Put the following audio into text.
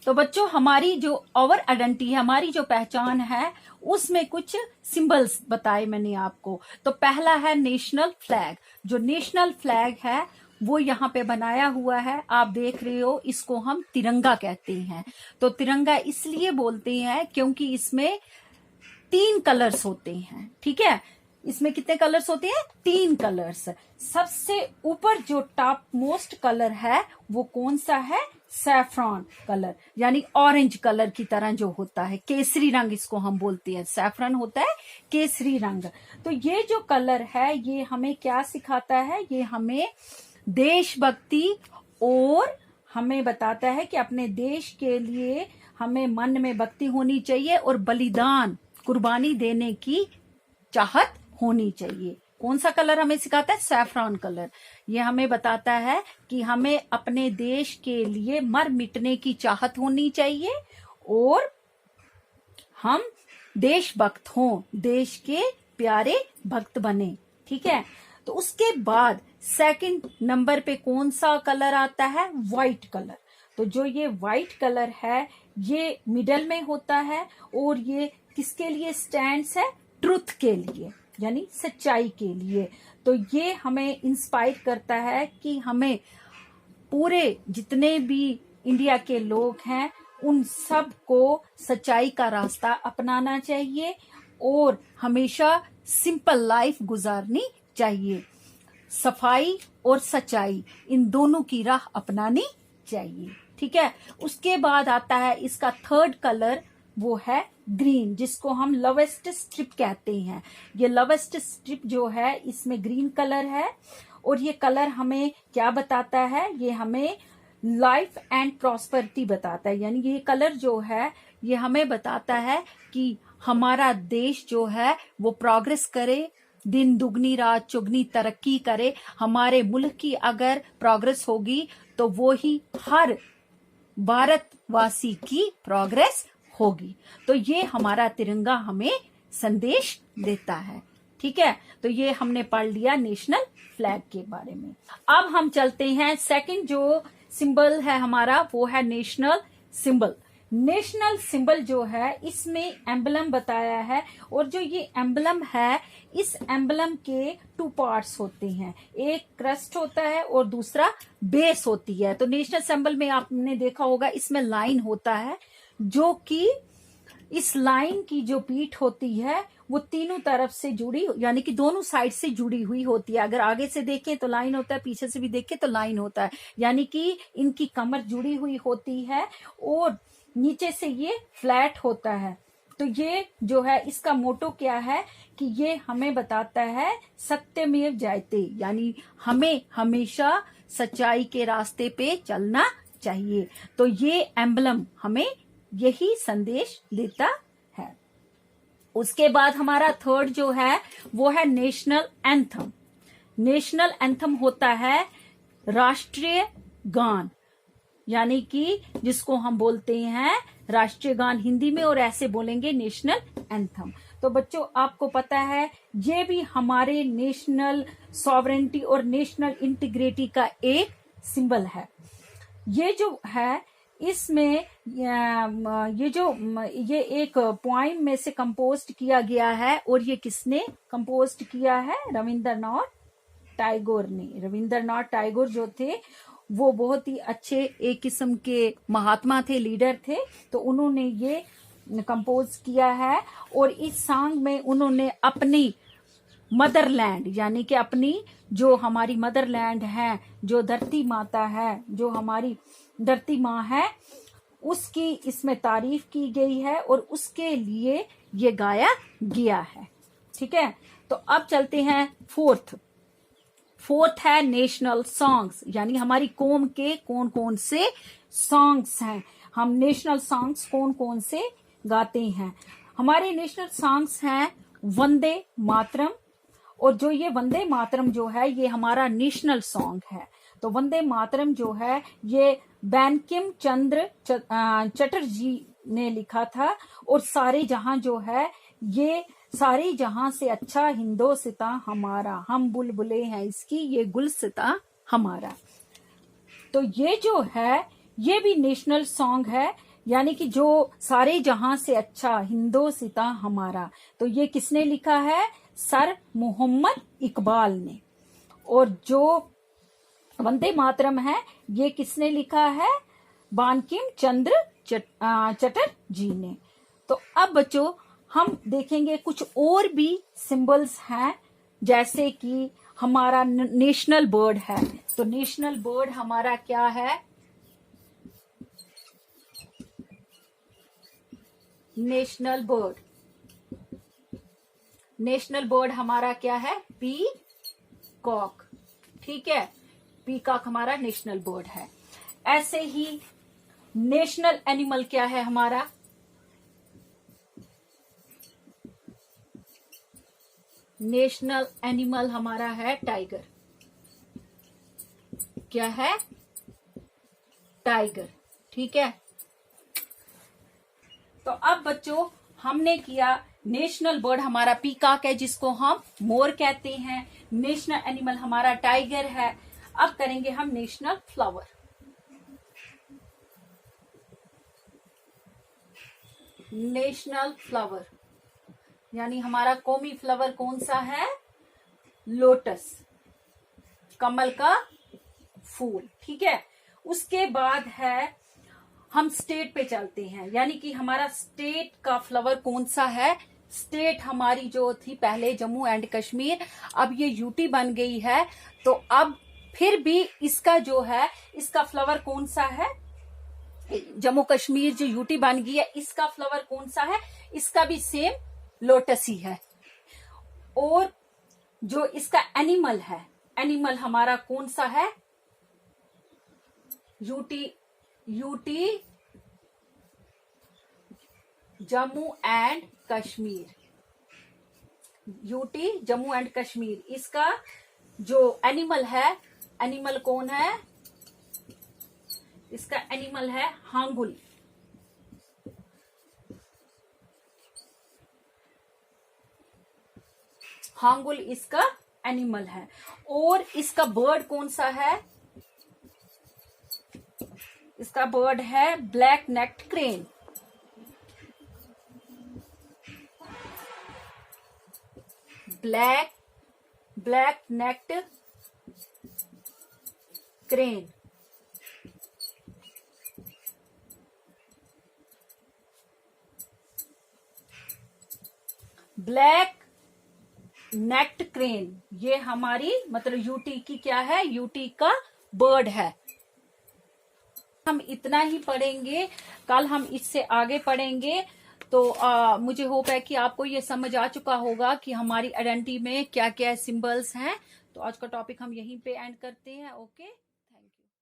तो बच्चों हमारी जो ओवर आइडेंटिटी है, हमारी जो पहचान है, उसमें कुछ सिंबल्स बताए मैंने आपको। तो पहला है नेशनल फ्लैग। जो नेशनल फ्लैग है वो यहाँ पे बनाया हुआ है, आप देख रहे हो, इसको हम तिरंगा कहते हैं। तो तिरंगा इसलिए बोलते हैं क्योंकि इसमें 3 कलर्स होते हैं। ठीक है, इसमें कितने कलर्स होते हैं? 3 कलर्स। सबसे ऊपर जो टॉप मोस्ट कलर है वो कौन सा है? सैफ्रॉन कलर, यानी ऑरेंज कलर की तरह जो होता है, केसरी रंग इसको हम बोलते हैं। सैफ्रॉन होता है केसरी रंग। तो ये जो कलर है ये हमें क्या सिखाता है? ये हमें देशभक्ति और हमें बताता है कि अपने देश के लिए हमें मन में भक्ति होनी चाहिए और बलिदान, कुर्बानी देने की चाहत होनी चाहिए। कौन सा कलर हमें सिखाता है? Saffron colour. ये हमें बताता है कि हमें अपने देश के लिए मर मिटने की चाहत होनी चाहिए और हम देशभक्त हों, देश के प्यारे भक्त बने। ठीक है, तो उसके बाद सेकंड नंबर पे कौन सा कलर आता है? White colour. तो जो ये व्हाइट कलर है ये मिडल में होता है और ये किसके लिए स्टैंड्स है? ट्रुथ के लिए, यानी सच्चाई के लिए। तो ये हमें इंस्पायर करता है कि हमें पूरे जितने भी इंडिया के लोग हैं उन सब को सच्चाई का रास्ता अपनाना चाहिए और हमेशा सिंपल लाइफ गुजारनी चाहिए। सफाई और सच्चाई, इन दोनों की राह अपनानी चाहिए। ठीक है, उसके बाद आता है इसका थर्ड कलर, वो है ग्रीन, जिसको हम लवेस्ट स्ट्रिप कहते हैं। ये लवेस्ट स्ट्रिप जो है इसमें ग्रीन कलर है और ये कलर हमें क्या बताता है? ये हमें लाइफ एंड प्रॉस्पेरिटी बताता है। यानी ये कलर जो है ये हमें बताता है कि हमारा देश जो है वो प्रोग्रेस करे, दिन दुगनी रात चुगनी तरक्की करे। हमारे मुल्क की अगर प्रोग्रेस होगी तो वो ही हर भारतवासी की प्रोग्रेस होगी। तो ये हमारा तिरंगा हमें संदेश देता है। ठीक है, तो ये हमने पढ़ लिया नेशनल फ्लैग के बारे में। अब हम चलते हैं सेकंड जो सिंबल है हमारा, वो है नेशनल सिंबल। नेशनल सिंबल जो है इसमें एम्बलम बताया है और जो ये एम्बलम है इस एम्बलम के 2 पार्ट्स होते हैं, एक क्रस्ट होता है और दूसरा बेस होती है। तो नेशनल सिंबल में आपने देखा होगा इसमें लाइन होता है, जो कि इस लाइन की जो पीठ होती है वो तीनों तरफ से जुड़ी, यानी कि दोनों साइड से जुड़ी हुई होती है। अगर आगे से देखें तो लाइन होता है, पीछे से भी देखें तो लाइन होता है, यानी कि इनकी कमर जुड़ी हुई होती है और नीचे से ये फ्लैट होता है। तो ये जो है इसका मोटो क्या है कि ये हमें बताता है सत्यमेव जयते, यानी हमें हमेशा सच्चाई के रास्ते पे चलना चाहिए। तो ये एम्बलम हमें यही संदेश देता है। उसके बाद हमारा थर्ड जो है वो है नेशनल एंथम। नेशनल एंथम होता है राष्ट्रीय गान, यानी कि जिसको हम बोलते हैं राष्ट्रीय गान हिंदी में, और ऐसे बोलेंगे नेशनल एंथम। तो बच्चों आपको पता है ये भी हमारे नेशनल सॉवरेनिटी और नेशनल इंटीग्रिटी का एक सिंबल है। ये जो है इसमें ये एक पोइम में से कंपोज्ड किया गया है और ये किसने कंपोज्ड किया है? रविंद्रनाथ टैगोर ने। रविंद्रनाथ टैगोर जो थे वो बहुत ही अच्छे एक किस्म के महात्मा थे, लीडर थे। तो उन्होंने ये कंपोज किया है और इस सॉन्ग में उन्होंने अपनी मदरलैंड, यानी कि अपनी जो हमारी मदरलैंड है, जो धरती माता है, जो हमारी धरती माँ है, उसकी इसमें तारीफ की गई है और उसके लिए ये गाया गया है। ठीक है, तो अब चलते हैं फोर्थ है नेशनल सॉन्ग्स, यानी हमारी कौम के कौन कौन से सॉन्ग्स हैं, हम नेशनल सॉन्ग्स कौन कौन से गाते हैं। हमारे नेशनल सॉन्ग्स हैं वंदे मातरम, और जो ये वंदे मातरम जो है ये हमारा नेशनल सॉन्ग है। तो वंदे मातरम जो है ये बैंकिम चंद्र चटर्जी ने लिखा था और सारे जहां जो है ये सारे जहां से अच्छा हिंदोसिता हमारा, हम बुलबुले हैं इसकी ये गुलसिता हमारा। तो ये जो है ये भी नेशनल सॉन्ग है। यानी कि जो सारे जहां से अच्छा हिंदोसिता हमारा, तो ये किसने लिखा है? सर मोहम्मद इकबाल ने। और जो वंदे मातरम है ये किसने लिखा है? बांकिम चंद्र चटर्जी ने। तो अब बच्चों हम देखेंगे कुछ और भी सिंबल्स हैं, जैसे कि हमारा नेशनल बर्ड है। तो नेशनल बर्ड हमारा क्या है? नेशनल बर्ड हमारा क्या है? पीकॉक। ठीक है, पीकॉक हमारा नेशनल बर्ड है। ऐसे ही नेशनल एनिमल क्या है हमारा? नेशनल एनिमल हमारा है टाइगर। क्या है? टाइगर। ठीक है। तो अब बच्चों हमने किया नेशनल बर्ड हमारा पीकॉक है, जिसको हम मोर कहते हैं। नेशनल एनिमल हमारा टाइगर है। अब करेंगे हम नेशनल फ्लावर। नेशनल फ्लावर यानी हमारा कौमी फ्लावर कौन सा है? लोटस, कमल का फूल। ठीक है। उसके बाद है हम स्टेट पे चलते हैं, यानी कि हमारा स्टेट का फ्लावर कौन सा है? स्टेट हमारी जो थी पहले जम्मू एंड कश्मीर, अब ये यूटी बन गई है। तो अब फिर भी इसका जो है, इसका फ्लावर कौन सा है? जम्मू कश्मीर जो यूटी बन गई है, इसका फ्लावर कौन सा है? इसका भी सेम लोटस ही है। और जो इसका एनिमल है, एनिमल हमारा कौन सा है? UT Jammu and Kashmir. UT Jammu and Kashmir, इसका जो एनिमल है, एनिमल कौन है? इसका एनिमल है हांगुल। हांगुल इसका एनिमल है। और इसका बर्ड कौन सा है? इसका बर्ड है black necked crane. Black necked crane. Black necked crane ये हमारी मतलब यूटी की क्या है? यूटी का बर्ड है। हम इतना ही पढ़ेंगे, कल हम इससे आगे पढ़ेंगे। तो मुझे होप है कि आपको ये समझ आ चुका होगा कि हमारी आइडेंटिटी में क्या क्या सिंबल्स हैं। तो आज का टॉपिक हम यहीं पे एंड करते हैं। ओके।